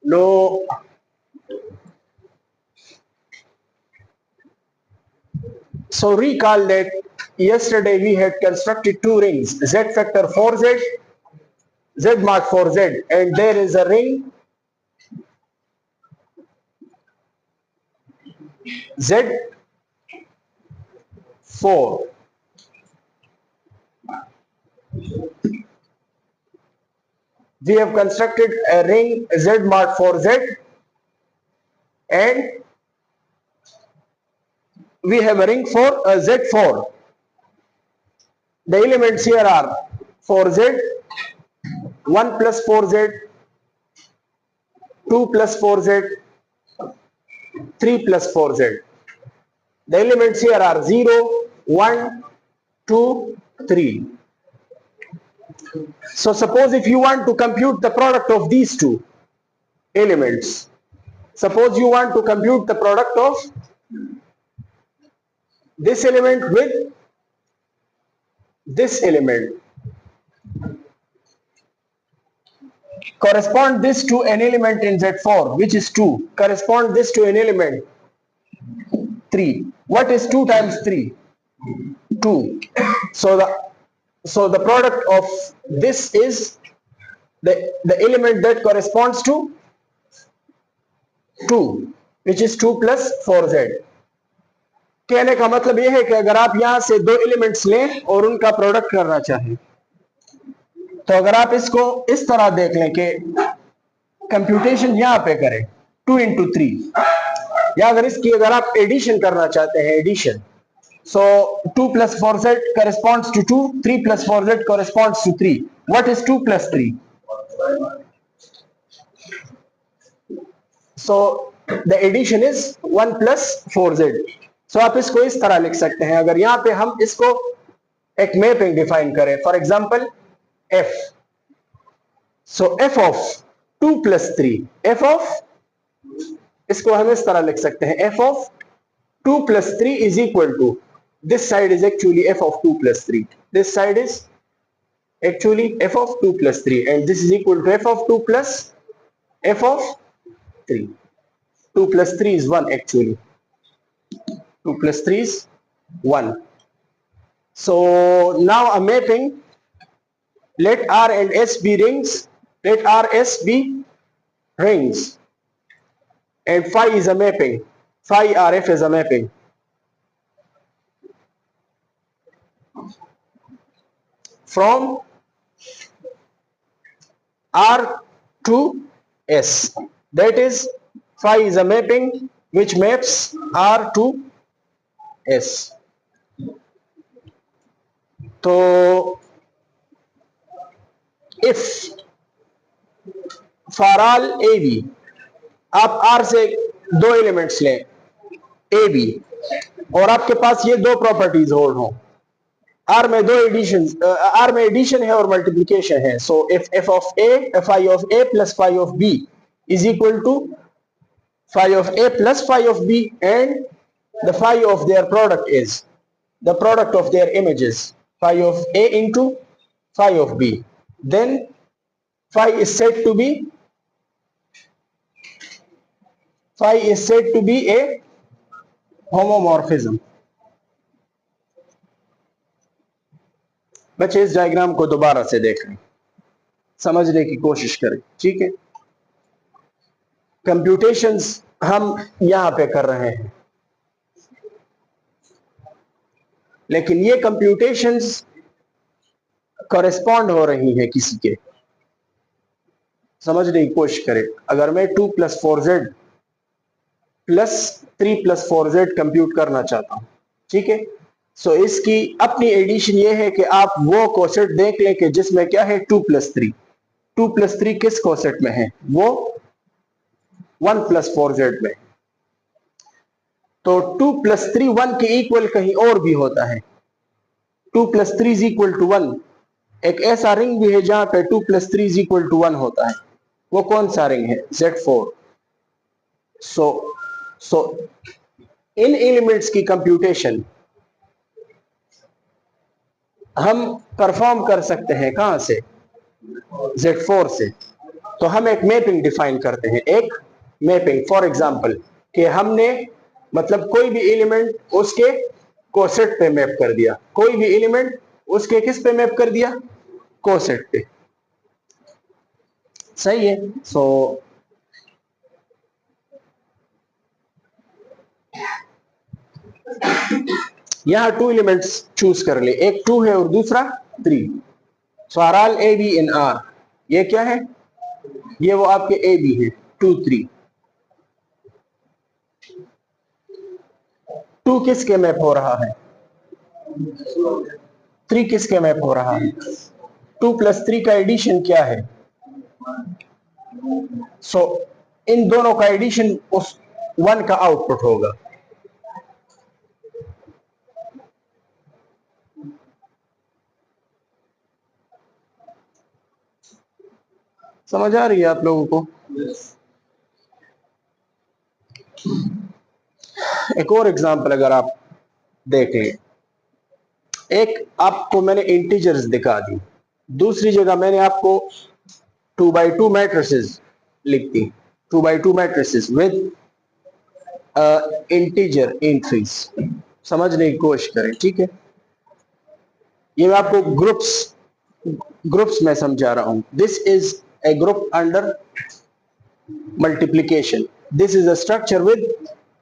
No. So recall that yesterday we had constructed two rings, Z factor 4Z, Z mark 4Z, and there is a ring Z4. We have constructed a ring Z mark 4Z, and we have a ring for Z4. The elements here are 4Z, 1 plus 4Z, 2 plus 4Z, 3 plus 4Z. The elements here are 0, 1, 2, 3. So suppose if you want to compute the product of these two elements, suppose you want to compute the product of this element with this element, correspond this to an element in Z4, which is 2, correspond this to an element 3. What is 2 times 3? 2. So the product of this is the element that corresponds to 2, which is 2 plus 4Z. कहने का मतलब यह है कि अगर आप यहां से दो एलिमेंट्स लें और उनका प्रोडक्ट करना चाहें, तो अगर आप इसको इस तरह देख लें कि कंप्यूटेशन यहां पे करें 2 into 3, या अगर आप एडिशन करना चाहते हैं, addition, so 2 plus 4Z corresponds to 2, 3 plus 4Z corresponds to 3. What is 2 plus 3? So the addition is 1 plus 4Z. So आप इसको इस तरह लिख सकते हैं. अगर यहाँ पे हम इसको एक मैपिंग डिफाइन करें, for example f, so f of 2 plus 3, f of, इसको हम इस तरह लिख सकते हैं, f of 2 plus 3 is equal to, this side is actually f of 2 plus 3, this side is actually f of 2 plus 3, and this is equal to f of 2 plus f of 3. 2 plus 3 is 1 actually. 2 plus 3 is 1. So now a mapping, let R and S be rings, let R S be rings, and phi is a mapping, phi RF is a mapping. From R to S, that is phi is a mapping which maps R to S. तो if for all AB, आप R से दो elements लें AB, और आपके पास ये दो properties hold हो, R में दो एडिशन, R में एडिशन है और मल्टीप्लिकेशन है, so if f of A, phi of A plus phi of B is equal to phi of A plus phi of B, and the phi of their product is the product of their images, phi of A into phi of B, then phi is said to be a homomorphism. बच्चे इस diagram को दोबारा से देखें, समझने की कोशिश करें, ठीक है. कंप्यूटेशंस हम यहां पे कर रहे हैं, लेकिन ये कंप्यूटेशंस कॉरेस्पॉन्ड हो रही हैं किसी के, समझने की कोशिश करें. अगर मैं 2 plus 4Z plus 3 plus 4Z compute करना चाहता हूं, ठीक है, सो इसकी अपनी एडिशन ये है कि आप वो कोसेट देख लें कि जिसमें क्या है 2 plus 3. 2 plus 3 किस कोसेट में है? वो 1 plus 4Z में. तो 2 plus 3 1 के इक्वल कहीं और भी होता है. 2 plus 3 is equal to 1. एक ऐसा रिंग भी है जहां पे 2 plus 3 is equal to 1 होता है. वो कौन सा रिंग है? Z4. सो इन एलिमेंट्स की कंप्यूटेशन हम परफॉर्म कर सकते हैं कहां से? Z4 से. तो हम एक मैपिंग डिफाइन करते हैं, एक मैपिंग। फॉर एग्जांपल कि हमने मतलब कोई भी एलिमेंट उसके कोसेट पे मैप कर दिया, कोई भी एलिमेंट उसके किस पे मैप कर दिया, कोसेट पे। सही है। सो यहां टू एलिमेंट्स चूज कर ले, एक 2 है और दूसरा 3। So are all A B in R, ये क्या है, ये वो आपके ए बी है, 2 3। 2 किसके मैप हो रहा है, 3 किसके मैप हो रहा है, 2 प्लस 3 का एडिशन क्या है। सो इन दोनों का एडिशन उस 1 का आउटपुट होगा। समझ आ रही है आप लोगों को। एक और एग्जांपल अगर आप देख लें, एक आपको मैंने इंटीजर्स दिखा दी, दूसरी जगह मैंने आपको 2x2 मैट्रिसेस लिख दी, 2x2 matrices with integer entries. समझने की कोशिश करें, ठीक है। ये मैं आपको ग्रुप्स में समझा रहा हूं। This is a group under multiplication, this is a structure with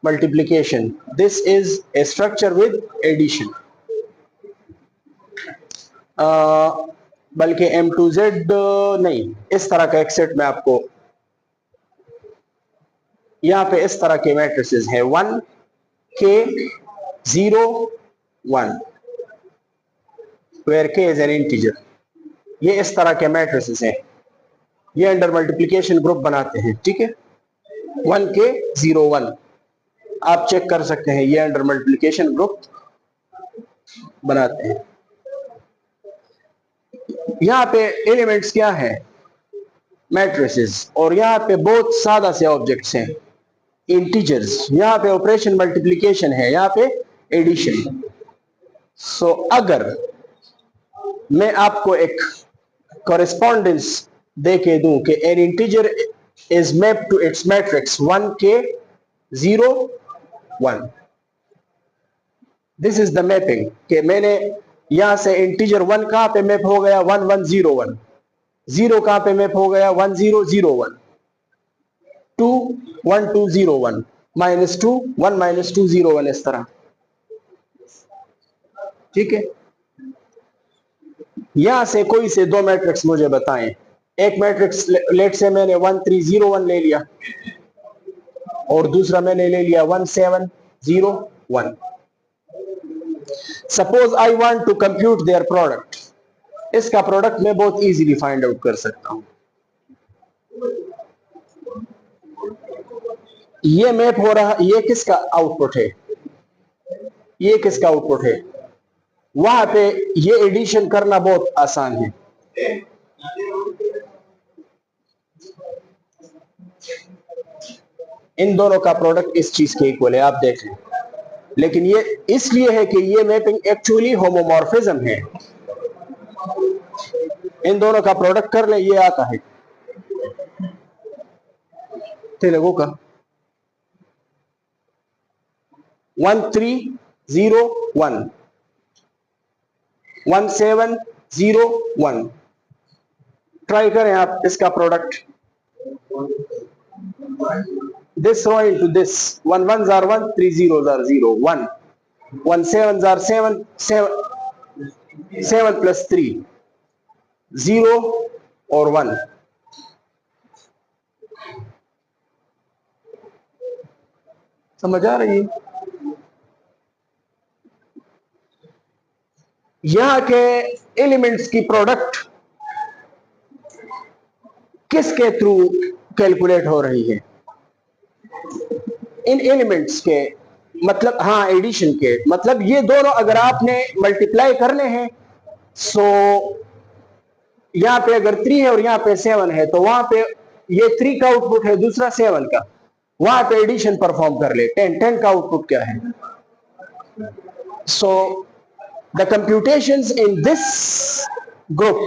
multiplication, this is a structure with addition। बल्कि M2Z नहीं, इस तरह का एक सेट में आपको यहां पे इस तरह के मैट्रिसेस है 1 K 0 1 where K is an integer। ये इस तरह के मैट्रिसेस हैं, ये अंडर मल्टीप्लिकेशन ग्रुप बनाते हैं, ठीक है। 1 K 0 1 आप चेक कर सकते हैं, ये अंडर मल्टीप्लिकेशन ग्रुप बनाते हैं। यहां पे एलिमेंट्स क्या है, मैट्रिसेस, और यहां पे बहुत सादा से ऑब्जेक्ट्स हैं, इंटीजर्स। यहां पे ऑपरेशन मल्टीप्लिकेशन है, यहां पे एडिशन। सो अगर मैं आपको एक कॉरेस्पॉन्डेंस दे के दूं कि an integer is map to its matrix 1 K 0 1, this is the mapping कि मैंने यहां से इंटीजर 1 कहां पे मैप हो गया 1 1 0 1, 0 कहां पे मैप हो गया 1 0 0 1, 2 1 2 0 1, -2 1 -2 0 1, इस तरह, ठीक है। यहां से कोई से दो मैट्रिक्स मुझे बताएं। एक मैट्रिक्स लेट से मैंने 1 3 0 1 ले लिया और दूसरा मैंने ले लिया 1 7 0 1। Suppose I want to compute their product, इसका प्रोडक्ट मैं बहुत इजीली फाइंड आउट कर सकता हूं। ये मैप हो रहा, ये किसका आउटपुट है, ये किसका आउटपुट है, वहां पे ये एडिशन करना बहुत आसान है। इन दोनों का प्रोडक्ट इस चीज के इक्वल है, आप देखें। लेकिन ये इसलिए है कि ये मैपिंग एक्चुअली होमोमॉर्फिज्म है। इन दोनों का प्रोडक्ट कर ले, ये आता है तेलुगु का 1 3 0 1 1 7 0 1। ट्राई करें आप इसका product, this row into this, 1 1s are 1 3 zeros are 0 1 1 7s are 7 7 7 plus 3 0 और 1। समझ आ रही है। यहां के एलिमेंट्स की प्रोडक्ट किसके थ्रू कैलकुलेट हो रही है, इन एलिमेंट्स के, मतलब हाँ एडिशन के, मतलब ये दोनों अगर आपने मल्टीप्लाई करने हैं, सो यहां पे अगर 3 है और यहां पे 7 है, तो वहां पे ये 3 का आउटपुट है, दूसरा 7 का, वहां पे एडिशन परफॉर्म कर ले, 10 10 का आउटपुट क्या है। So the computations in this group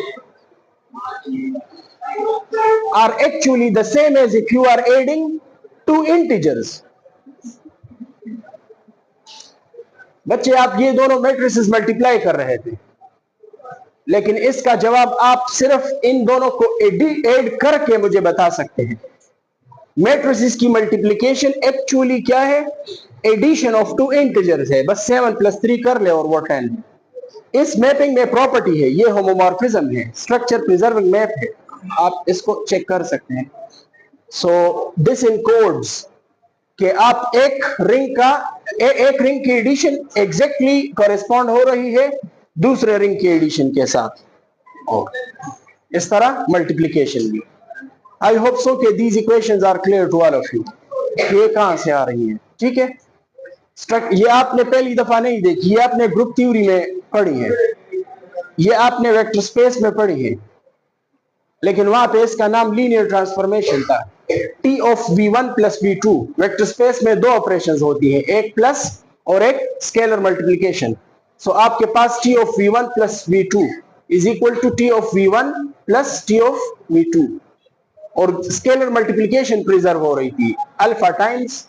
are actually the same as if you are adding two integers. बच्चे आप ये दोनों मैट्रिसेस मल्टीप्लाई कर रहे थे, लेकिन इसका जवाब आप सिर्फ इन दोनों को ऐड करके मुझे बता सकते हैं। मैट्रिसेस की मल्टीप्लिकेशन एक्चुअली क्या है? एडिशन ऑफ टू इंटीजर्स है। बस 7 + 3 कर ले और वो 10। इस मैपिंग में प्रॉपर्टी है, ये होमोमॉर्फिज्म है, स्ट्रक्चर प्रिजर्विंग मैप है, आप इसको चेक कर सकते हैं। सो दिस इनकोड्स कि आप एक रिंग की एडिशन एग्जैक्टली कॉरेस्पॉन्ड हो रही है दूसरे रिंग की एडिशन के साथ, और इस तरह मल्टीप्लिकेशन भी। आई होप सो कि these equations are clear to all of you. ये कहां से आ रही हैं? ठीक है, ये आपने पहली दफा नहीं देखी, ये आपने ग्रुप थ्योरी में पढ़ी है, ये आपने वेक्टर स्पेस में पढ़ी है, लेकिन वहां पे इसका नाम लीनियर ट्रांसफॉर्मेशन था। T of V1 + V2, vector space में दो ऑपरेशंस होती हैं, एक प्लस और एक स्केलर मल्टीप्लिकेशन। सो आपके पास T of V1 + V2 is equal to T of V1 + T of V2, और स्केलर मल्टीप्लिकेशन प्रिजर्व हो रही थी, अल्फा टाइम्स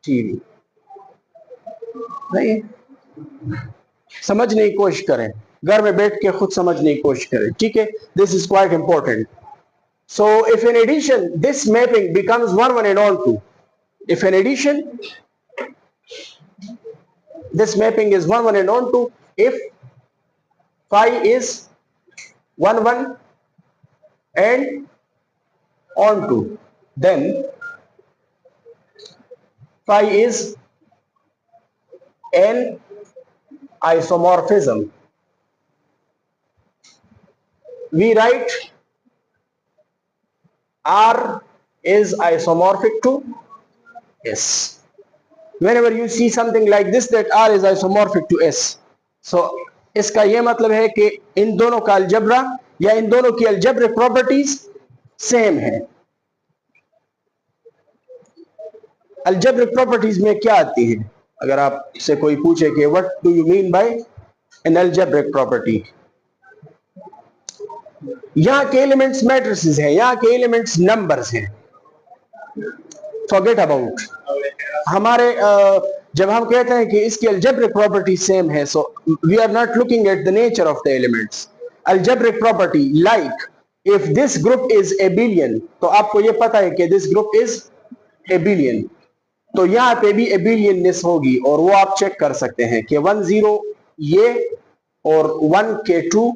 TV। नहीं समझने की कोशिश करें, घर में बैठ के खुद समझने की कोशिश करें, ठीक है? This is quite important. So if in addition this mapping becomes 1 1 and on 2, if in addition this mapping is 1 1 and on 2, if phi is 1 1 and on 2, then phi is an isomorphism. We write R is isomorphic to S. Whenever you see something like this, that R is isomorphic to S, so इसका ये मतलब है कि इन दोनों का algebra या इन दोनों की अलजेब्रिक प्रॉपर्टीज सेम है। अलजेब्रिक प्रॉपर्टीज में क्या आती है? अगर आपसे कोई पूछे कि what do you mean by N algebraic property, यहां के एलिमेंट्स मैट्रिसेस हैं, यहां के एलिमेंट्स नंबर्स हैं, फॉरगेट अबाउट हमारे जब हम कहते हैं कि इसकी अलजेब्रिक प्रॉपर्टी सेम है, so we are not looking at the nature of the elements. Algebraic property like if this group is abelian, तो आपको ये पता है कि दिस ग्रुप इज एबिलियन, तो यहां पे भी एबिलियननेस होगी, और वो आप चेक कर सकते हैं कि 1 0 ये और 1 के 2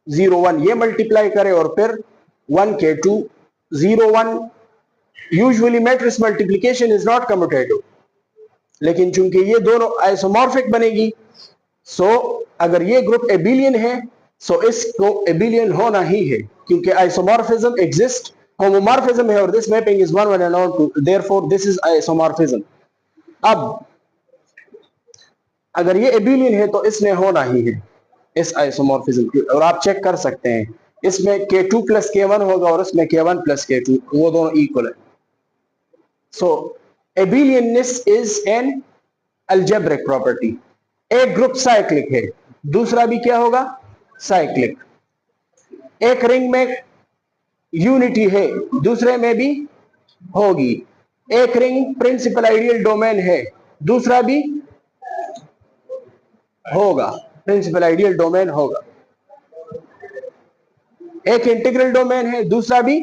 0 1 ये मल्टीप्लाई करें और फिर 1 के 2 0 1। Usually matrix multiplication is not commutative, लेकिन चूंकि ये दोनों आइसोमॉर्फिक बनेगी, सो अगर ये ग्रुप एबिलियन है सो इसको एबिलियन होना ही है, क्योंकि आइसोमॉर्फिज्म एग्जिस्ट, होमोमॉर्फिज्म है, और this mapping is 1 1 and on 2, therefore this is isomorphism. अब अगर ये एबिलियन है तो इसने होना ही है इस आइसोमॉर्फिज्म की, और आप चेक कर सकते हैं इसमें K2 + K1 होगा और इसमें K1 + K2, वो दोनों इक्वल है। सो एबिलियननेस इज एन अलजेब्रिक प्रॉपर्टी। एक ग्रुप साइक्लिक है, दूसरा भी क्या होगा? साइक्लिक। एक रिंग में यूनिटी है, दूसरे में भी होगी। एक रिंग प्रिंसिपल आइडियल डोमेन है, दूसरा भी होगा, प्रिंसिपल आइडियल डोमेन होगा। एक इंटीग्रल डोमेन है, दूसरा भी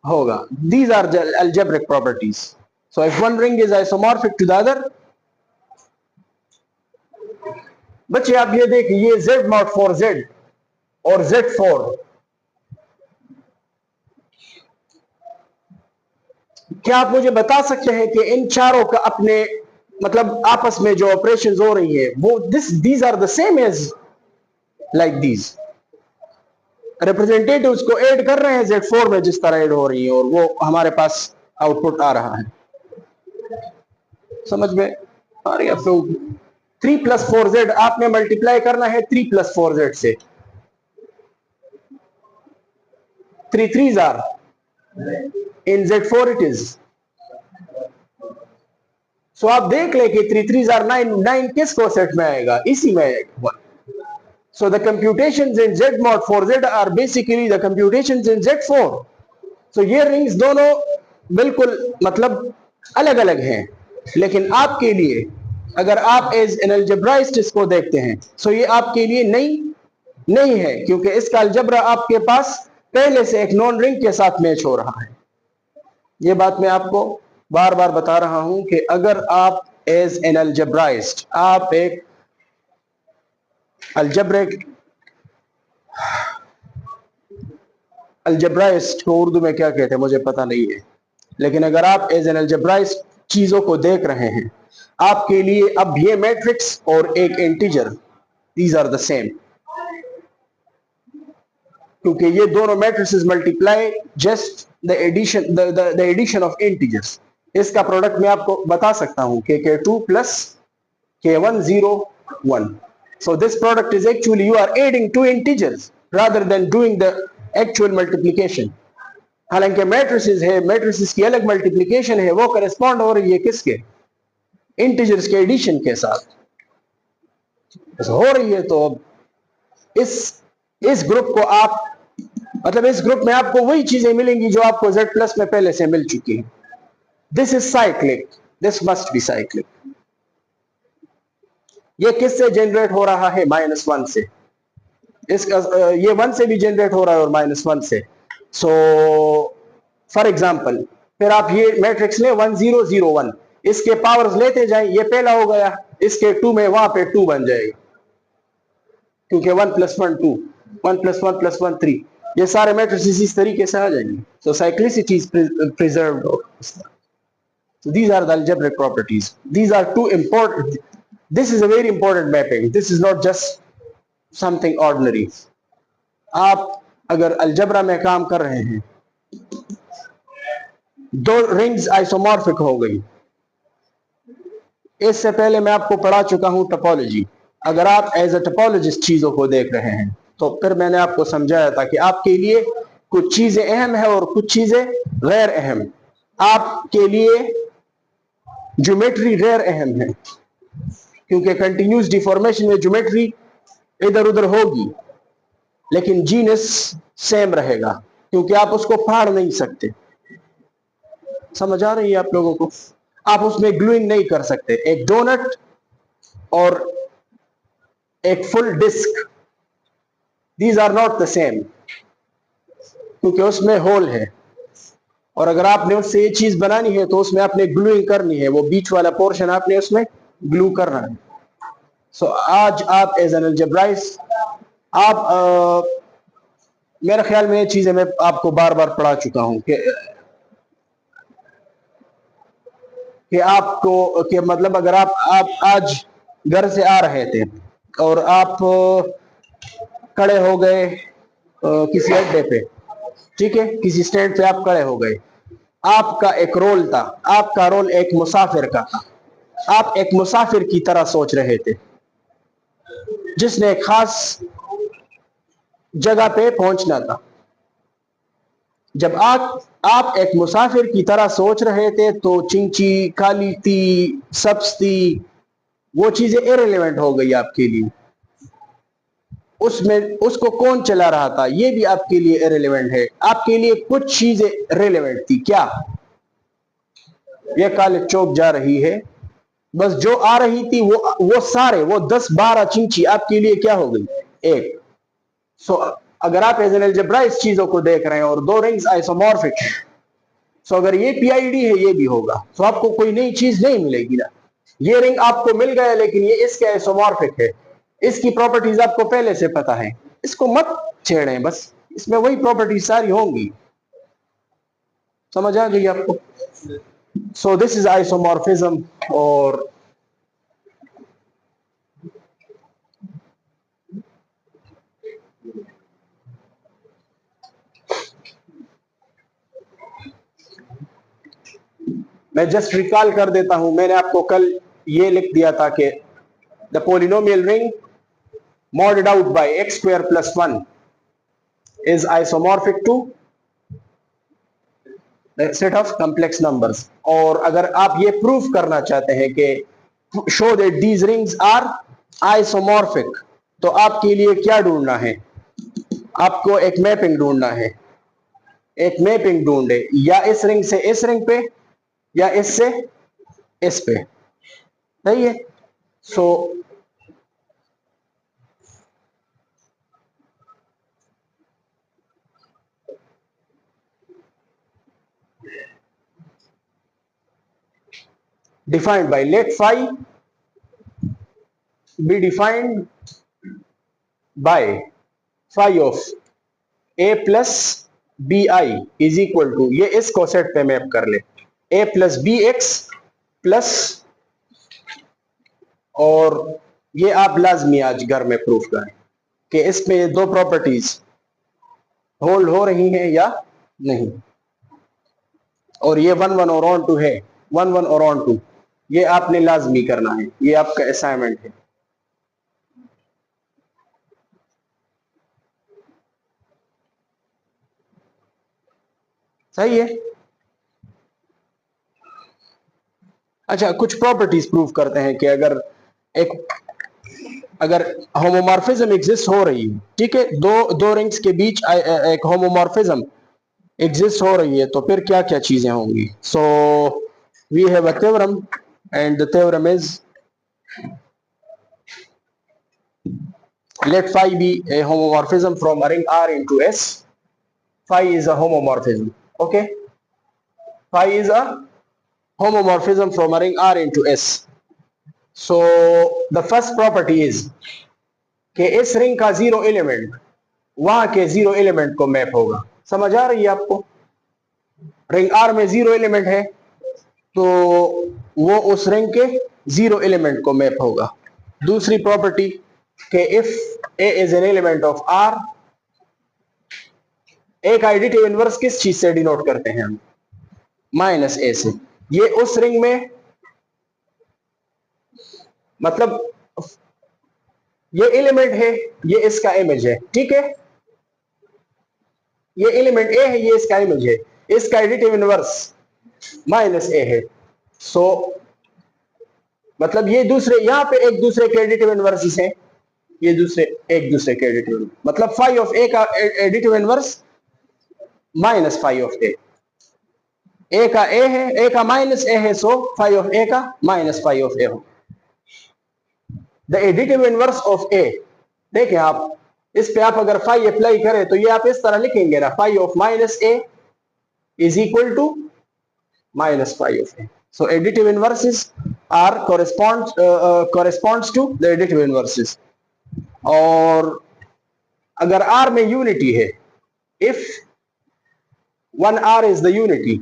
होगा। These are the algebraic properties. So if one ring is isomorphic to the other, बच्चे आप ये देखिए, ये Z mod 4Z और Z4, क्या आप मुझे बता सकते हैं कि इन चारों का अपने मतलब आपस में जो ऑपरेशंस हो रही है वो these are the same as like these representatives को ऐड कर रहे हैं Z4 में जिस तरह ऐड हो रही है, और वो हमारे पास आउटपुट आ रहा है। समझ में आ रही है? 3 + 4Z आपने मल्टीप्लाई करना है 3 + 4Z से, 3 3s are in Z4 it is। सो आप देख ले कि 3 3s are 9, 9 किस को सेट में आएगा? इसी में आएगा। So the computations in Z mod for Z are basically the computations in Z4. So ये रिंग्स दोनों बिल्कुल मतलब अलग अलग हैं, लेकिन आपके लिए अगर आप एज एन अलजेब्राइस्ट इसको देखते हैं, सो ये आपके लिए नई नहीं है, क्योंकि इसका अलजबरा आपके पास पहले से एक नॉन रिंग के साथ मैच हो रहा है। ये बात मैं आपको बार बार बता रहा हूं कि अगर आप एज एन अलजेब्राइस्ट, आप एक अलजेब्राइस्ट को उर्दू में क्या कहते हैं मुझे पता नहीं है, लेकिन अगर आप एज एन अलजेब्राइस्ट चीजों को देख रहे हैं, आपके लिए अब ये मैट्रिक्स और एक integer, these are the same, क्योंकि ये दोनों matrices multiply just the addition of integers. इसका प्रोडक्ट मैं आपको बता सकता हूं k2 plus k1 0 1। So this product is actually you are adding two integers rather than doing the actual multiplication। हालांकि मैट्रिसेस है, मैट्रिसेस की अलग मल्टीप्लिकेशन है, वो करस्पॉन्ड हो रही है किसके, इंटीजर्स के एडिशन के साथ हो रही है। तो अब इस ग्रुप को आप मतलब इस ग्रुप में आपको वही चीजें मिलेंगी जो आपको Z प्लस में पहले से मिल चुकी हैं। This is cyclic, this must be cyclic. ये किससे जनरेट हो रहा है, -1 से। इसका ये 1 से भी जनरेट हो रहा है और -1 से। सो फॉर एग्जांपल फिर आप ये मैट्रिक्स ले 1 0 0 1, इसके पावर्स लेते जाएं, ये पहला हो गया, इसके 2 में वहां पे 2 बन जाएगा, क्योंकि 1 + 1 2, 1 + 1 + 1 3, ये सारे मैट्रिसेस इस तरीके से आ जाएंगे। So cyclicity is preserved. So these are the algebraic properties. These are two important. This is a very important mapping. This is not just something ordinary. आप अगर अलजबरा में काम कर रहे हैं, दो रिंग्स आइसोमॉर्फिक हो गई। इससे पहले मैं आपको पढ़ा चुका हूं टोपोलॉजी। अगर आप एज अ टोपोलॉजिस्ट चीजों को देख रहे हैं, तो फिर मैंने आपको समझाया था कि आपके लिए कुछ चीजें अहम है और कुछ चीजें गैर अहम। आपके लिए ज्योमेट्री रेयर अहम है, क्योंकि कंटिन्यूस डिफॉर्मेशन में ज्योमेट्री इधर उधर होगी, लेकिन जीनस सेम रहेगा, क्योंकि आप उसको फाड़ नहीं सकते। समझ आ रही है आप लोगों को? आप उसमें ग्लूइंग नहीं कर सकते। एक डोनट और एक full disc, these are not the same, क्योंकि उसमें होल है, और अगर आपने उससे ये चीज बनानी है तो उसमें आपने ग्लूइंग करनी है, वो बीच वाला पोर्शन आपने उसमें ग्लू करना है। सो आज आप एज एन अलजेब्राइस्ट आप मेरे ख्याल में ये चीजें मैं आपको बार बार पढ़ा चुका हूं कि आपको कि मतलब अगर आप आज घर से आ रहे थे और आप खड़े हो गए किसी अड्डे पे, ठीक है, किसी स्टैंड पे आप खड़े हो गए, आपका एक रोल था, आपका रोल एक मुसाफिर का था। आप एक मुसाफिर की तरह सोच रहे थे जिसने एक खास जगह पे पहुंचना था। जब आप एक मुसाफिर की तरह सोच रहे थे तो चिंची, काली थी, सब्ज थी, वो चीजें इररिलेवेंट हो गई आपके लिए। उसमें उसको कौन चला रहा था ये भी आपके लिए इररिलेवेंट है। आपके लिए कुछ चीजें रिलेवेंट थी। क्या? ये कॉलेज चौक जा रही है, बस जो आ रही थी वो सारे वो 10-12 चिंची आपके लिए क्या हो गई? एक। सो अगर आप एज एन अलजेब्राइस्ट चीजों को देख रहे हैं और दो रिंग्स आइसोमॉर्फिक है, सो अगर ये पीआईडी है ये भी होगा, तो आपको कोई नई चीज नहीं मिलेगी ना। ये रिंग आपको मिल गया, लेकिन ये इसके आइसोमॉर्फिक है, इसकी प्रॉपर्टीज आपको पहले से पता है, इसको मत छेड़ें, बस इसमें वही प्रॉपर्टीज सारी होंगी। समझ आ गई आपको? सो दिस इज आइसोमॉर्फिज्म। और मैं जस्ट रिकॉल कर देता हूं, मैंने आपको कल ये लिख दिया था कि the polynomial ring modded out by x² + 1 is isomorphic to set of complex numbers. और अगर आप ये प्रूफ करना चाहते हैं कि show that these rings are isomorphic, तो आपके लिए क्या ढूंढना है? आपको एक मैपिंग ढूंढना है। एक मैपिंग ढूंढे, या इस रिंग से इस रिंग पे, या इससे इस पे। सही है। सो defined by, let phi be defined by phi of a plus bi is equal to, ये इसको सेट पे मैप कर ले, a plus bx प्लस, और ये आप लाजमी आज घर में प्रूफ करें कि इसमें दो प्रॉपर्टीज होल्ड हो रही हैं या नहीं। और ये 1 1 और ऑन टू है, 1 1 और ऑन टू, ये आपने लाजमी करना है, ये आपका असाइनमेंट है। सही है। अच्छा, कुछ प्रॉपर्टीज प्रूफ करते हैं कि अगर होमोमॉर्फिज्म एग्जिस्ट हो रही है, ठीक है, दो रिंग्स के बीच एक होमोमॉर्फिज्म एग्जिस्ट हो रही है, तो फिर क्या क्या चीजें होंगी। So we have a theorem, and the theorem is, let phi be a homomorphism from a ring R into S. Phi is a homomorphism. Okay, phi is a homomorphism from a ring R into S. So the first property is कि इस ring का zero element वहां के zero element को map होगा। समझ आ रही है आपको? रिंग आर में जीरो एलिमेंट है, तो वो उस रिंग के जीरो एलिमेंट को मैप होगा। दूसरी प्रॉपर्टी कि if A is an element of R, A का एडिटिव इनवर्स किस चीज से डिनोट करते हैं हम? माइनस ए से। ये उस रिंग में, मतलब ये एलिमेंट है, ये इसका इमेज है, ठीक है, ये एलिमेंट ए है, ये इसका इमेज है, इसका एडिटिव इनवर्स माइनस ए है। सो मतलब ये दूसरे, यहां पे एक दूसरे के एडिटिव इनवर्सेस हैं, ये दूसरे एक दूसरे के एडिटिव, मतलब फाई ऑफ ए का additive inverse minus phi of A का ए है, ए का माइनस ए है, सो फाई ऑफ ए का माइनस फाई ऑफ ए हो। द एडिटिव इनवर्स ऑफ ए, देखें आप, इस पे आप अगर फाई अप्लाई करें तो ये आप इस तरह लिखेंगे ना, phi of minus A is equal to minus phi of A. So additive inverses are corresponds to the additive inverses. और अगर आर में यूनिटी है, if one R is the unity,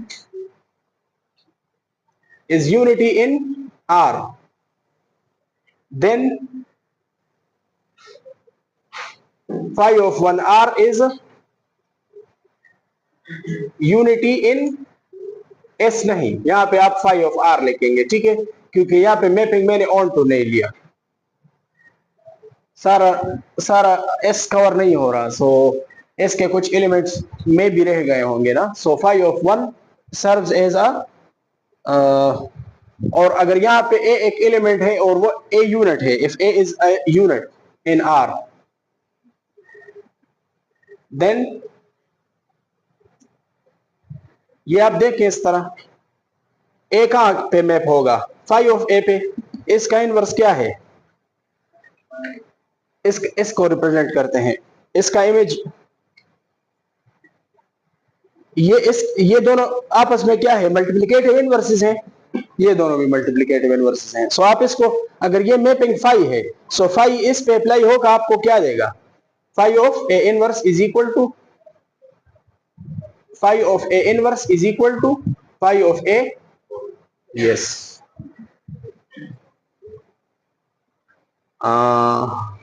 is unity in R, then phi of 1R is unity in S। नहीं, यहां पे आप phi of R लिखेंगे, ठीक है, क्योंकि यहां पे मैपिंग मैंने ऑन टू नहीं लिया, सारा S कवर नहीं हो रहा, सो S के कुछ एलिमेंट्स में भी रह गए होंगे ना। So phi of 1 serves as a, और अगर यहां पे ए एक एलिमेंट है और वो ए यूनिट है, if A is a unit in R, then ये आप देखें इस तरह, ए कहां पे मैप होगा? फाई ऑफ ए पे। इसका इनवर्स क्या है? इसको रिप्रेजेंट करते हैं, इसका इमेज, ये दोनों आपस में क्या है? मल्टीप्लिकेटिव इनवर्सेस हैं, ये दोनों भी मल्टीप्लिकेटिव इनवर्सेस हैं। सो आप इसको, अगर ये मैपिंग फाई है, सो फाई इस पे अप्लाई होगा, आपको क्या देगा? Phi of A inverse is equal to, phi of A inverse is equal to phi of a, yes, हाँ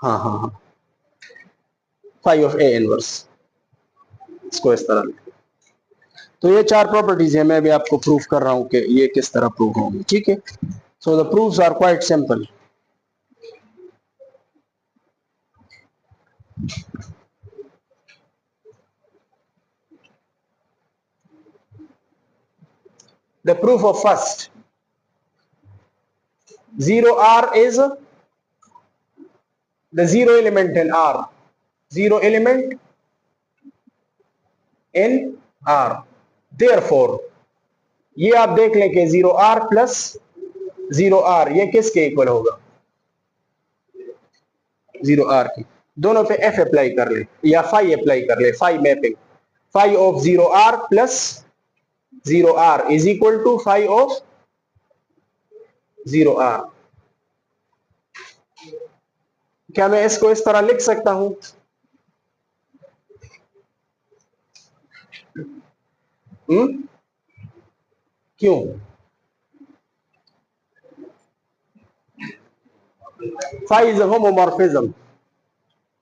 हाँ हाँ, फाई ऑफ ए इनवर्स, इसको इस तरह। तो ये चार प्रॉपर्टीज है, मैं भी आपको प्रूफ कर रहा हूं कि ये किस तरह प्रूफ होंगी, ठीक है। So the proofs are quite simple. The proof of first, 0R is the zero element in R, zero element in R, therefore ये आप देख लें कि 0R प्लस 0R ये किसके इक्वल होगा, 0R की। दोनों पे F अप्लाई कर ले या फाई अप्लाई कर ले, phi mapping, phi of 0R plus 0R is equal to phi of 0R। क्या मैं इसको इस तरह लिख सकता हूं? क्यों? फाई इज अ होमोमॉर्फिज्म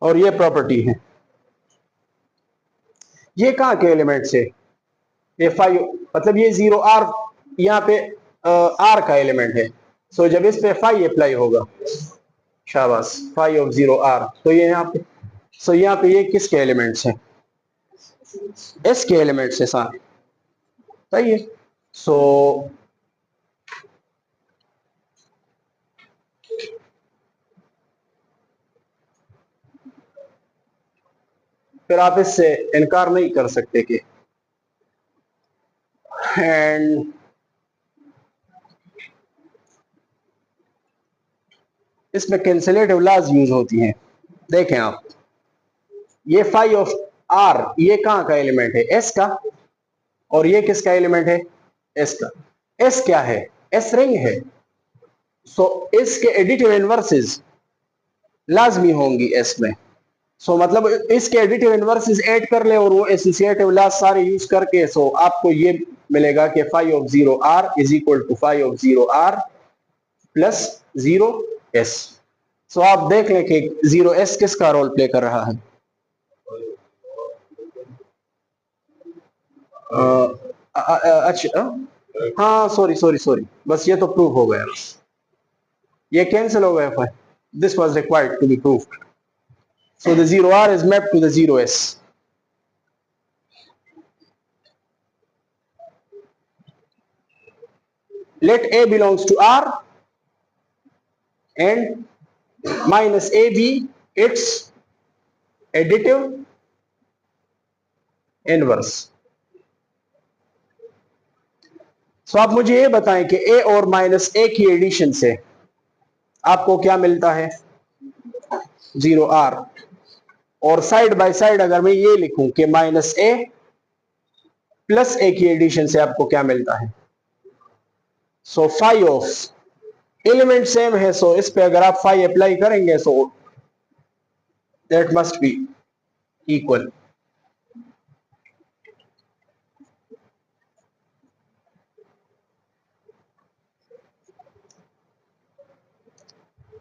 और ये प्रॉपर्टी है। ये कहां के एलिमेंट से? ये फाई मतलब ये 0R यहाँ पे R का एलिमेंट है। सो जब इस पे फाई अप्लाई होगा, शाबाश, फाई ऑफ 0R, तो ये यहाँ पे, सो यहाँ पे ये किसके एलिमेंट्स हैं? S के एलिमेंट्स है सारे, सही है। सो फिर आप इससे इनकार नहीं कर सकते कि एंड इसमें कैंसिलेटिव लॉज यूज होती हैं। देखें आप, ये फाई ऑफ R ये कहां का एलिमेंट है? S का, और ये किसका एलिमेंट है? S का। S क्या है? S रिंग है। सो इसके एडिटिव इनवर्सेस लाजमी होंगी S में। सो मतलब इसके एडिटिव इनवर्सेस ऐड कर ले और वो एसोसिएटिव लॉज सारे यूज करके, सो आपको ये मिलेगा कि phi of 0R is equal to phi of 0R plus 0S। So आप देख लें कि 0S किसका रोल प्ले कर रहा है? अच्छा, हाँ, सॉरी सॉरी सॉरी, बस ये तो प्रूव हो गया, ये कैंसिल हो गया। This was required to be proved. So the 0R is mapped to the 0S. Let A belongs to R and minus A be its additive inverse. सो आप मुझे ये बताएं कि A और माइनस A की एडिशन से आपको क्या मिलता है? 0R। और साइड बाय साइड अगर मैं ये लिखूं कि माइनस A प्लस A की एडिशन से आपको क्या मिलता है? So phi of element same है, सो इस पे अगर आप फाई अप्लाई करेंगे so that must be equal.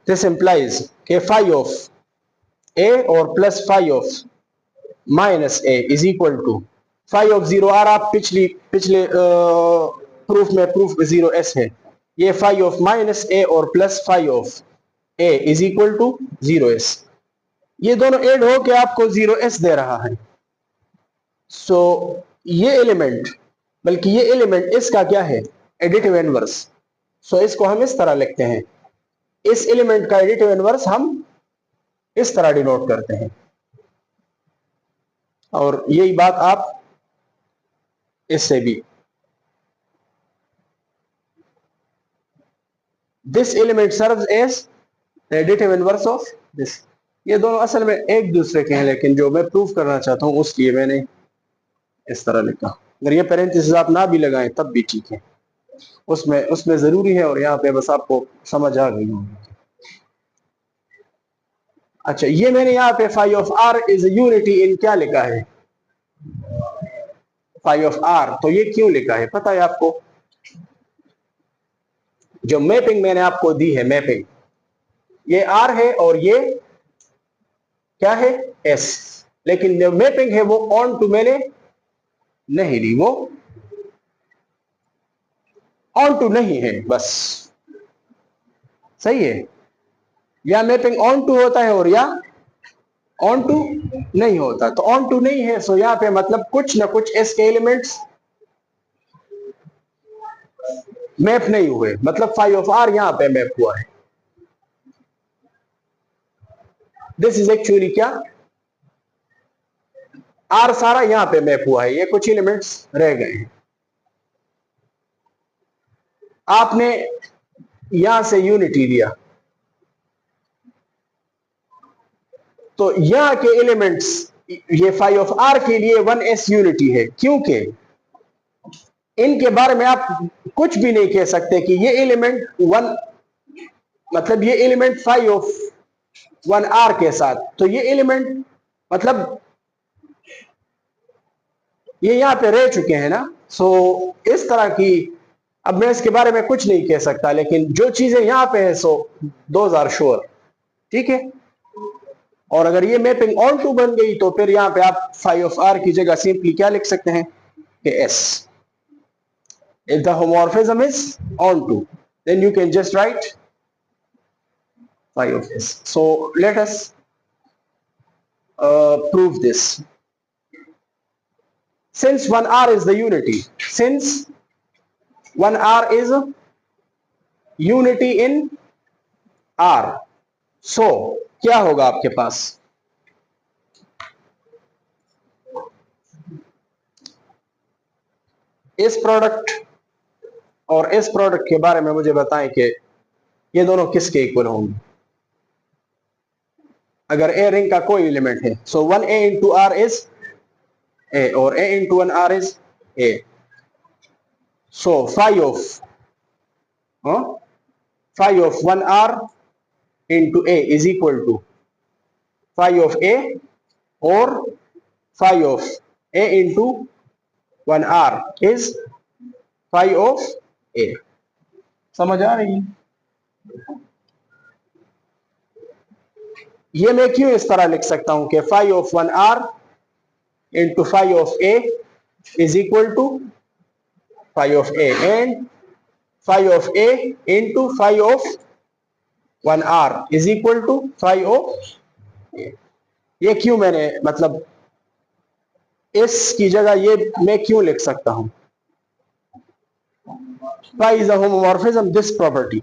This implies कि फाई ऑफ A और plus phi of minus A is equal to phi of 0R। आप पिछले प्रूफ में प्रूफ 0S है, ये फाई ऑफ माइनस A और plus phi of A is equal to 0S। ये दोनों ऐड हो के आपको 0S दे रहा है। सो ये एलिमेंट, बल्कि ये एलिमेंट इसका क्या है? Additive inverse. सो इसको हम इस तरह लिखते हैं, इस एलिमेंट का एडिटिव इनवर्स हम इस तरह डिनोट करते हैं, और यही बात आप इससे भी, this element serves as additive inverse of this. ये दोनों असल में एक दूसरे के हैं, लेकिन जो मैं प्रूफ करना चाहता हूं उसलिए मैंने इस तरह लिखा। अगर ये पैरेंथेसिस आप ना भी लगाएं तब भी ठीक है, उसमें उसमें जरूरी है, और यहाँ पे बस आपको समझ आ गई होगी। अच्छा, ये मैंने यहाँ पे phi of R is unity in क्या लिखा है? फाई ऑफ R, तो ये क्यों लिखा है पता है आपको? जो मैपिंग मैंने आपको दी है, मैपिंग, ये R है और ये क्या है? S। लेकिन जो मैपिंग है वो ऑन टू मैंने नहीं दी, वो ऑन टू नहीं है, बस, सही है। या मैपिंग ऑन टू होता है और या ऑन टू नहीं होता। तो ऑन टू नहीं है, सो यहाँ पे मतलब कुछ ना कुछ S के एलिमेंट्स मैप नहीं हुए, मतलब फाई ऑफ R यहाँ पे मैप हुआ है। दिस इज एक्चुअली क्या, आर सारा यहां पे मैप हुआ है, ये कुछ एलिमेंट्स रह गए हैं। आपने यहां से यूनिटी दिया, तो यहां के एलिमेंट्स, ये फाइव ऑफ आर के लिए 1s यूनिटी है, क्योंकि इनके बारे में आप कुछ भी नहीं कह सकते कि ये एलिमेंट वन, मतलब ये एलिमेंट फाइव ऑफ 1r के साथ, तो ये एलिमेंट मतलब ये यहां पे रह चुके हैं ना। सो इस तरह की, अब मैं इसके बारे में कुछ नहीं कह सकता, लेकिन जो चीजें यहां पे है सो दोज आर श्योर, ठीक है। और अगर ये मैपिंग ऑन टू बन गई तो फिर यहां पे आप फाइव ऑफ आर की जगह सिंपली क्या लिख सकते हैं कि s, if the homomorphism is onto, then you can just write phi of s. So let us prove this. Since 1r is the unity, since 1r is unity in r, so क्या होगा आपके पास, इस product और इस product के बारे में मुझे बताएं कि ये दोनों किसके इक्वल होंगे। अगर ए रिंग का कोई एलिमेंट है, so 1a into R is a और a into 1r is a, so phi of 1r into a is equal to phi of a और phi of a into 1r is phi of a। समझ आ रही है? ये मैं क्यों इस तरह लिख सकता हूं कि phi of 1r into phi of a is equal to phi of a and phi of a into phi of 1r is equal to phi of a। ये क्यों मैंने, मतलब इसकी जगह ये मैं क्यों लिख सकता हूं, phi is a homomorphism this property।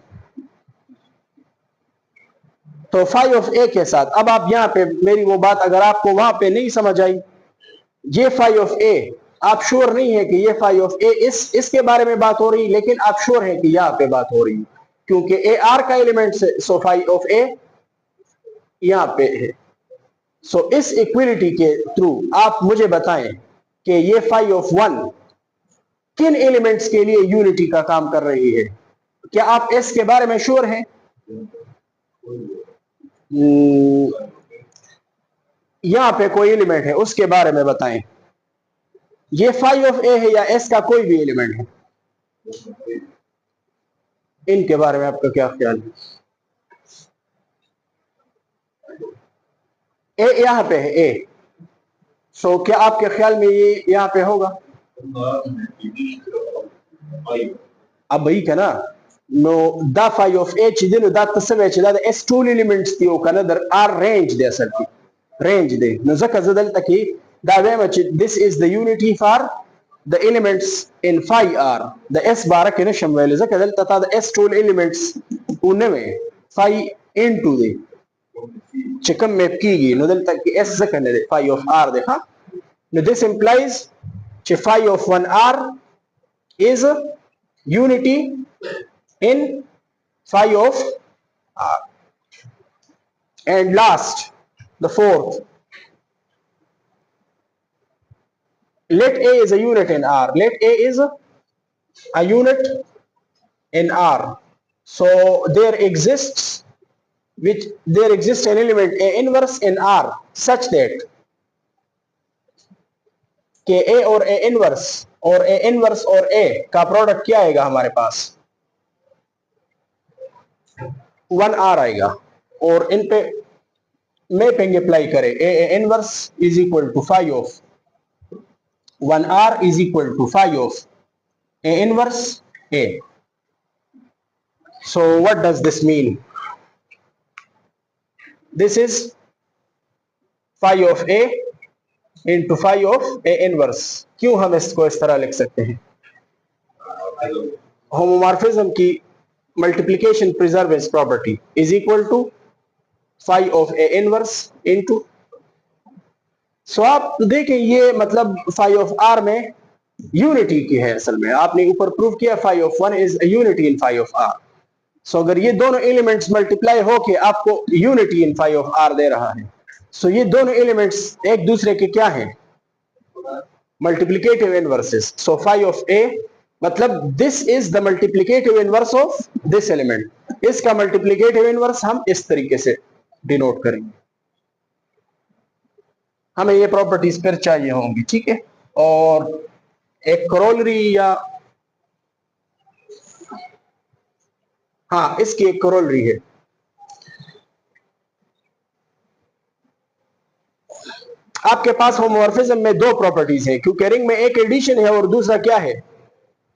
तो फाइव ऑफ ए के साथ, अब आप यहां पे मेरी वो बात अगर आपको वहां पे नहीं समझ आई, ये फाइव ऑफ ए, आप श्योर नहीं है कि ये फाइव ऑफ ए इसके बारे में बात हो रही, लेकिन आप श्योर है कि यहां पे बात हो रही, क्योंकि ए आर का एलिमेंट है, सो फाइव ऑफ ए यहां पे है। सो इस इक्विलिटी के थ्रू आप मुझे बताएं कि ये फाइव ऑफ वन किन एलिमेंट्स के लिए यूनिटी का काम कर रही है। क्या आप एस के बारे में श्योर हैं? यहां पे कोई एलिमेंट है उसके बारे में बताएं, ये फाइव ऑफ ए है या एस का कोई भी एलिमेंट है, इनके बारे में आपका क्या ख्याल है? ए यहां पे है ए, सो क्या आपके ख्याल में ये यहां पे होगा? अब वही का ना, no da phi of h dinu da tasawich da s two elements ti o kana dar are range de asarti range de no zaka zadal taki da wema this is the unity for the elements in phi r the s barak ne shamwel zaka dal ta the s two elements unme phi into de chikam map kigi no dal taki s zaka ne phi of r dekha no this implies che phi of 1r is unity in phi of r। And last, the fourth, let a is a unit in r, let a is a unit in r, so there exists an element a inverse in r such that कि a और a inverse और a का product क्या आएगा हमारे पास, 1r आएगा, और इन पे मैपिंग अप्लाई करें, a inverse is equal to phi of 1r is equal to phi of a inverse a। so what does this mean? this is phi of a into phi of a inverse। क्यों हम इसको इस तरह लिख सकते हैं? Homomorphism की multiplication preservance property is equal to phi of A inverse into, so आप देखें ये मतलब फाई ऑफ आर में यूनिटी की है, असल में आपने ऊपर प्रूव किया phi of one is unity in phi of R. So अगर ये दोनों एलिमेंट्स मल्टीप्लाई होके आपको unity in phi of R दे रहा है, सो ये दोनों एलिमेंट्स एक दूसरे के क्या हैं, multiplicative inverses. So phi of ए मतलब this is the multiplicative inverse of this element, इसका मल्टीप्लिकेटिव इनवर्स हम इस तरीके से डिनोट करेंगे, हमें ये प्रॉपर्टीज फिर चाहिए होंगी, ठीक है। और एक करोलरी या हाँ इसकी एक करोलरी है, आपके पास होमोमॉर्फिज्म में दो प्रॉपर्टीज हैं, क्योंकि रिंग में एक एडिशन है और दूसरा क्या है,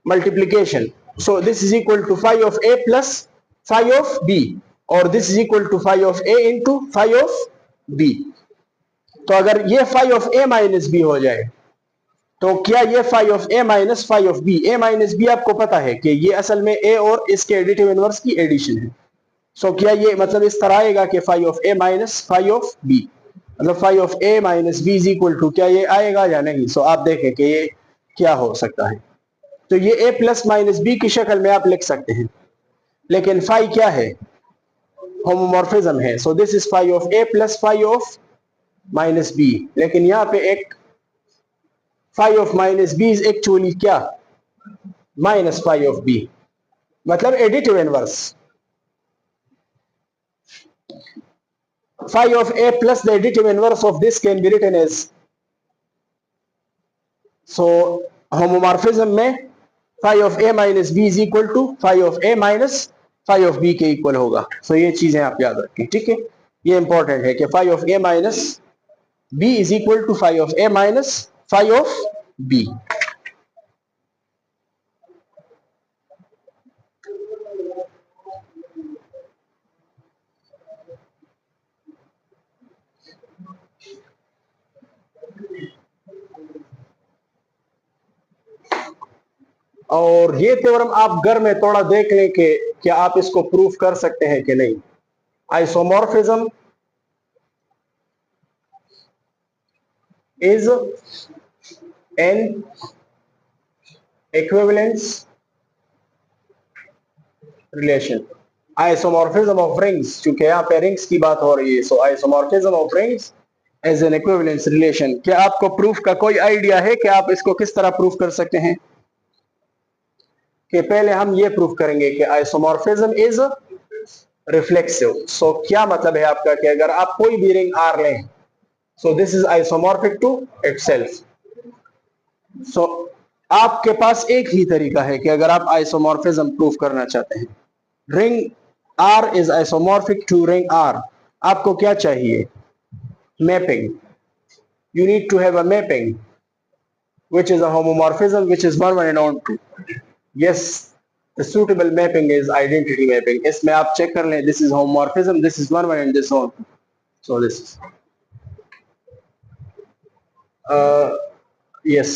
multiplication. So this is equal to phi of A plus phi of B, और this is equal to phi of A into phi of B. तो अगर ये phi of A minus B हो जाए तो क्या ये phi of A minus phi of B, A minus B आपको पता है कि ये असल में ए और इसके एडिटिव इनवर्स की एडिशन है। सो क्या ये मतलब इस तरह आएगा कि phi of A minus phi of B, मतलब phi of A minus B is equal to, क्या ये आएगा या नहीं। सो आप देखें कि ये क्या हो सकता है, तो ये ए प्लस माइनस बी की शक्ल में आप लिख सकते हैं, लेकिन फाई क्या है, होमोमॉर्फिज्म है। So this is phi of A plus phi of minus b, लेकिन यहां पे एक phi of minus B is actually क्या, माइनस फाई ऑफ बी, मतलब additive inverse. Phi of a plus the additive inverse of this can be written as, so homomorphism में phi of a minus b is equal to phi of a minus phi of b के equal होगा। so ये चीजें आप याद रखें, ठीक है, ये इंपॉर्टेंट है कि phi of a minus b is equal to phi of a minus phi of b। और ये थ्योरम आप घर में थोड़ा देख लें कि क्या आप इसको प्रूफ कर सकते हैं कि नहीं। Isomorphism is an equivalence relation, isomorphism of rings, क्योंकि यहाँ पे रिंग्स की बात हो रही है। So isomorphism of rings as an equivalence relation, क्या आपको प्रूफ का कोई आइडिया है कि आप इसको किस तरह प्रूफ कर सकते हैं। कि पहले हम ये प्रूफ करेंगे कि आइसोमॉर्फिज्म इज रिफ्लेक्सिव। सो क्या मतलब है आपका कि अगर आप कोई भी रिंग आर लें, so this is isomorphic to itself. So आपके पास एक ही तरीका है कि अगर आप आइसोमॉर्फिज्म प्रूफ करना चाहते हैं, ring R is isomorphic to ring R, आपको क्या चाहिए, mapping. You need to have a mapping which is a homomorphism which is 1 1 and on 2. Yes, the suitable mapping is identity mapping. इसमें आप check कर लें, this is homomorphism, this is 1 1 and this on 2. So this is yes,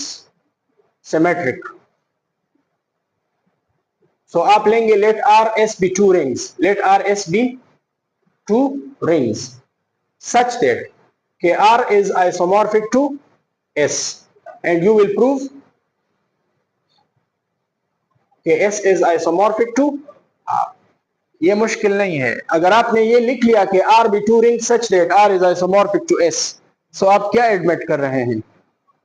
symmetric. So आप लेंगे let R S be two rings, let R S be two rings such that R is isomorphic to S, and you will prove कि S is isomorphic to R। ये मुश्किल नहीं है, अगर आपने ये लिख लिया कि R be two rings such that R is isomorphic to S, so आप क्या एडमिट कर रहे हैं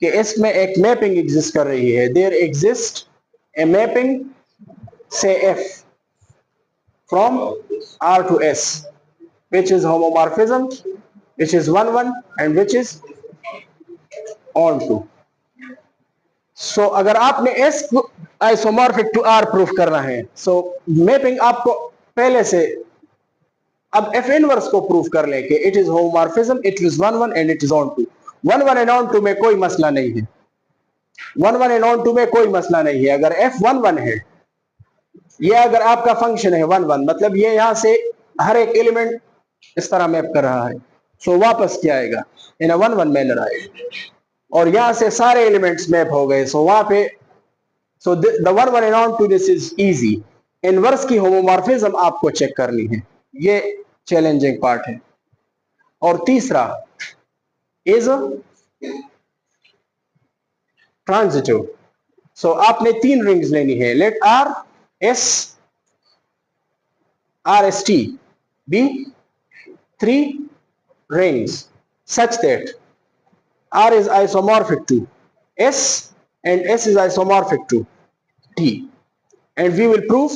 कि S में एक मैपिंग एग्जिस्ट कर रही है, there exists a mapping say F from R to S which is homomorphism, which is 1 1 and which is on 2. So अगर आपने S isomorphic to R proof करना है, so मैपिंग आपको पहले से अब F इनवर्स को प्रूफ कर लें कि it is homomorphism, it is 1 1 and it is on 2। 1 1 and on 2 में कोई मसला नहीं है, 1 1 and on 2 में कोई मसला नहीं है। अगर F 1 1 है, ये अगर आपका फंक्शन है 1 1, मतलब ये यहां से हर एक एलिमेंट इस तरह मैप कर रहा है, सो वापस क्या आएगा, इन 1 1 मैनर आएगा, और यहां से सारे एलिमेंट्स मैप हो गए। सो वहां पे so the 1 1 and on 2 this is easy. Inverse की होमोमॉर्फिज्म आपको चेक करनी है, ये चैलेंजिंग पार्ट है। और तीसरा इज ट्रांजिटिव। सो आपने 3 रिंग्स लेनी है। Let RST be 3 rings such that R is isomorphic to S and S is isomorphic to T, and we will prove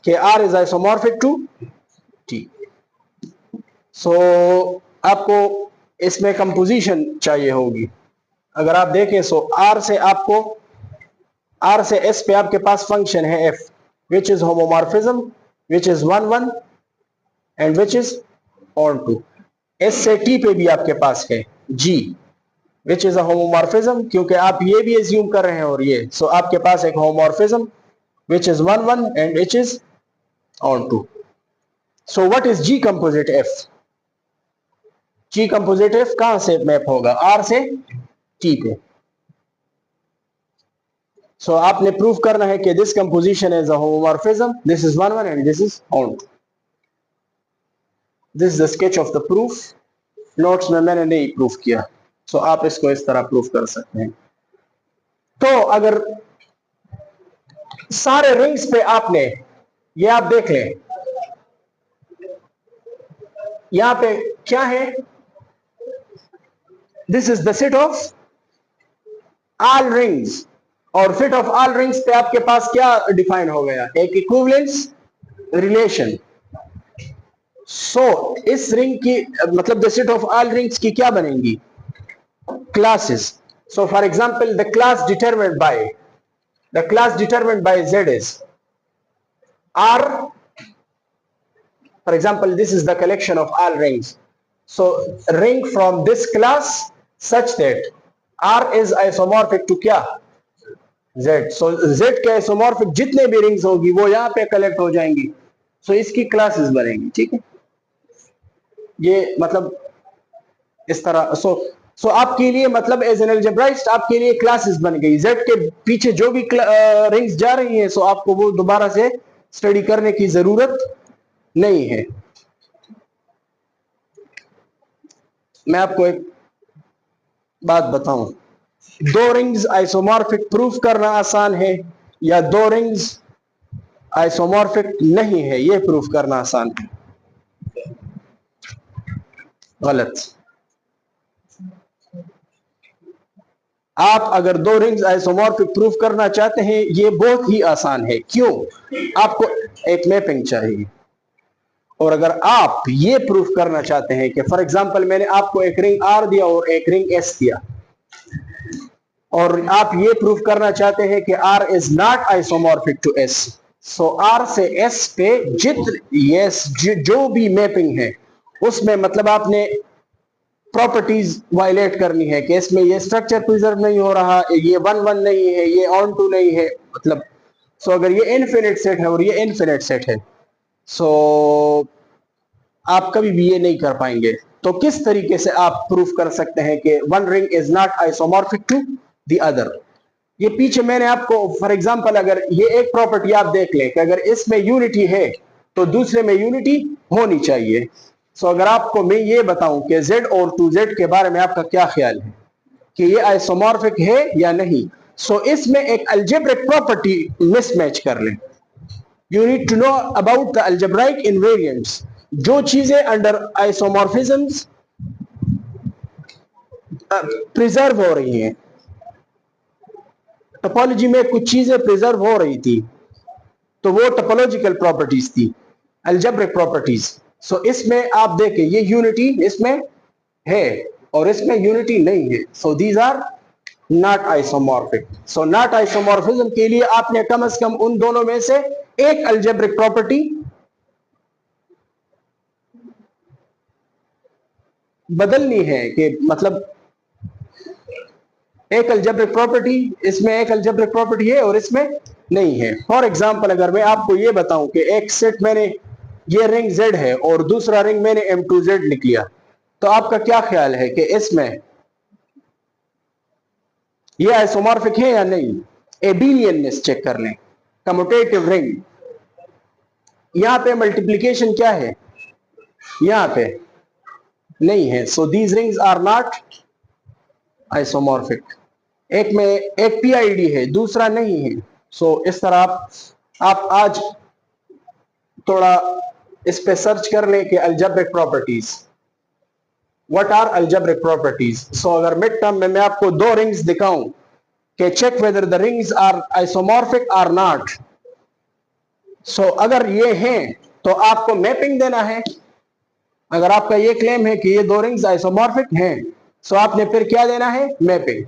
कि R is isomorphic to T. So आपको इसमें composition चाहिए होगी। अगर आप देखें R से S पे आपके पास फंक्शन है F, which is homomorphism, which is 1 1 and which is onto। S से T पे भी आपके पास है G, which is a homomorphism, क्योंकि आप ये भी एज्यूम कर रहे हैं और ये, सो आपके पास एक homomorphism which is 1 1 and which is onto। So what is G composite F? G composite F कहां से मैप होगा? R से T पे। सो आपने प्रूव करना है कि this composition is a homomorphism, this is 1 1 and this is onto। This is the sketch of the proof. Notes में मैंने नहीं प्रूफ किया, सो आप इसको इस तरह प्रूफ कर सकते हैं। तो अगर सारे रिंग्स पे आपने ये आप देख लें, यहां पे क्या है? This is the set of all rings, और सेट ऑफ ऑल रिंग्स पे आपके पास क्या डिफाइन हो गया? एक इक्विवेलेंस रिलेशन। सो इस रिंग की मतलब the set of all rings की क्या बनेंगी? Classes. So for example the class determined bye Z is R। For example, this is the collection of all rings. So ring from this class such that R is isomorphic to क्या? Z। So Z के isomorphic जितने भी rings होगी वो यहाँ पे collect हो जाएंगी। So इसकी क्लासेस बनेंगी, ठीक है? ये मतलब इस तरह। सो आपके लिए मतलब एज एन अलजेब्राइस्ट आपके लिए क्लासेस बन गई। Z के पीछे जो भी रिंग्स जा रही हैं, सो आपको वो दोबारा से स्टडी करने की जरूरत नहीं है। मैं आपको एक बात बताऊं, 2 रिंग्स आइसोमॉर्फिक प्रूफ करना आसान है या 2 रिंग्स आइसोमॉर्फिक नहीं है ये प्रूफ करना आसान है? गलत। आप अगर 2 रिंग्स आइसोमॉर्फिक प्रूफ करना चाहते हैं ये बहुत ही आसान है। क्यों? आपको एक मैपिंग चाहिए, और अगर आप ये प्रूफ करना चाहते हैं कि फॉर एग्जांपल मैंने आपको एक रिंग R दिया और एक रिंग S दिया, और आप ये प्रूफ करना चाहते हैं कि R is not isomorphic to S, so R से S पे जो भी मैपिंग है उसमें मतलब आपने प्रॉपर्टीज वायलेट करनी है कि इसमें ये स्ट्रक्चर प्रिजर्व नहीं हो रहा, ये 1 1 नहीं है, ये onto नहीं है, मतलब सो अगर ये इनफिनिट सेट है और ये इनफिनिट सेट है, सो आप कभी भी ये नहीं कर पाएंगे। तो किस तरीके से आप प्रूफ कर सकते हैं कि 1 ring is not isomorphic to the other? ये पीछे मैंने आपको फॉर एग्जांपल अगर ये एक प्रॉपर्टी आप देख लें कि अगर इसमें यूनिटी है तो दूसरे में यूनिटी होनी चाहिए। सो अगर आपको मैं ये बताऊं कि Z और 2Z के बारे में आपका क्या ख्याल है कि ये आइसोमॉर्फिक है या नहीं, सो इसमें एक अलजेब्रिक प्रॉपर्टी मिसमैच कर लें। You need to know about the algebraic invariants. जो चीजें अंडर आइसोमॉर्फिज्म्स प्रिजर्व हो रही हैं, टोपोलॉजी में कुछ चीजें प्रिजर्व हो रही थी, तो वो टोपोलॉजिकल प्रॉपर्टीज थी, अलजेब्रिक प्रॉपर्टीज। सो इसमें आप देखें ये यूनिटी इसमें है और इसमें यूनिटी नहीं है, so these are not isomorphic. So not isomorphism के लिए आपने कम से कम उन दोनों में से एक अलजेब्रिक प्रॉपर्टी बदलनी है कि मतलब एक अलजेब्रिक प्रॉपर्टी इसमें एक अलजेब्रिक प्रॉपर्टी है और इसमें नहीं है। फॉर एग्जांपल अगर मैं आपको ये बताऊं कि एक सेट मैंने ये रिंग Z है और दूसरा रिंग मैंने M2Z लिख लिया, तो आपका क्या ख्याल है कि इसमें ये आइसोमॉर्फिक है या नहीं? एबिलियननेस चेक कर लें। कम्यूटेटिव रिंग, यहां पे मल्टीप्लिकेशन क्या है? यहां पे नहीं है, so these rings are not isomorphic. एक में एक पीआईडी है, दूसरा नहीं है। सो इस तरह आप आज थोड़ा इस पे सर्च कर लें कि algebraic properties, what are algebraic properties. So अगर मिड टर्म में मैं आपको दो रिंग्स दिखाऊं कि check whether the rings are isomorphic or not, so अगर ये हैं तो आपको मैपिंग देना है। अगर आपका ये क्लेम है कि ये दो रिंग्स आइसोमॉर्फिक हैं, सो आपने फिर क्या देना है, मैपिंग।